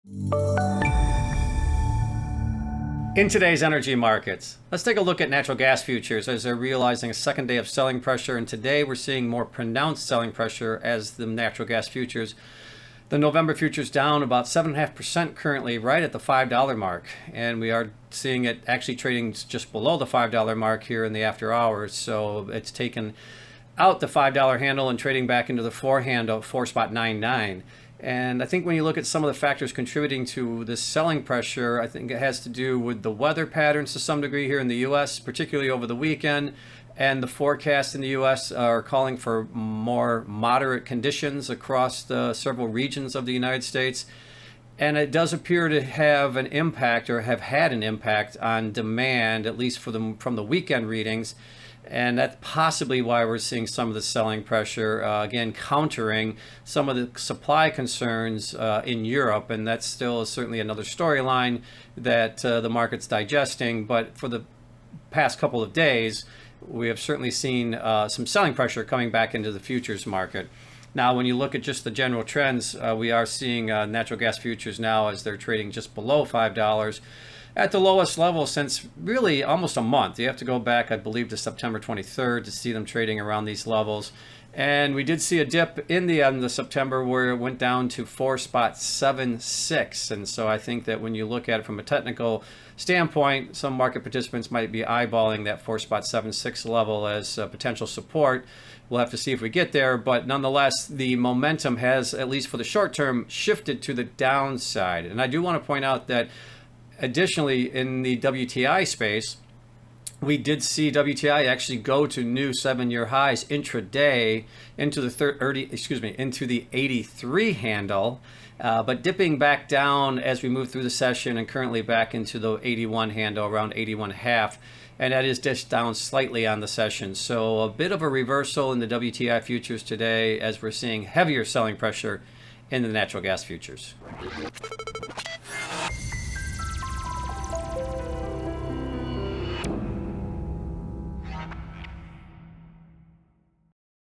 In today's energy markets, let's take a look at natural gas futures as they're realizing a second day of selling pressure. And today we're seeing more pronounced selling pressure as the natural gas futures. The November futures down about 7.5% currently, right at the $5 mark. And we are seeing it actually trading just below the $5 mark here in the after hours. So it's taken out the $5 handle and trading back into the 4 handle, 4.99. And I think when you look at some of the factors contributing to this selling pressure, I think it has to do with the weather patterns to some degree here in the U.S., particularly over the weekend. And the forecasts in the U.S. are calling for more moderate conditions across the several regions of the United States. And it does appear to have an impact, or have had an impact, on demand, at least from the weekend readings. And that's possibly why we're seeing some of the selling pressure, again, countering some of the supply concerns in Europe. And that's still certainly another storyline that the market's digesting. But for the past couple of days, we have certainly seen some selling pressure coming back into the futures market. Now, when you look at just the general trends, we are seeing natural gas futures now as they're trading just below $5 at the lowest level since really almost a month. You have to go back, I believe, to September 23rd to see them trading around these levels. And we did see a dip in the end of September where it went down to 4.76. And so I think that when you look at it from a technical standpoint, some market participants might be eyeballing that 4.76 level as potential support. We'll have to see if we get there, but nonetheless, the momentum has, at least for the short term, shifted to the downside. And I do want to point out that additionally, in the WTI space, we did see WTI actually go to new 7-year highs intraday into the 83 handle, but dipping back down as we move through the session and currently back into the 81 handle, around 81.5, and that is just down slightly on the session. So a bit of a reversal in the WTI futures today as we're seeing heavier selling pressure in the natural gas futures.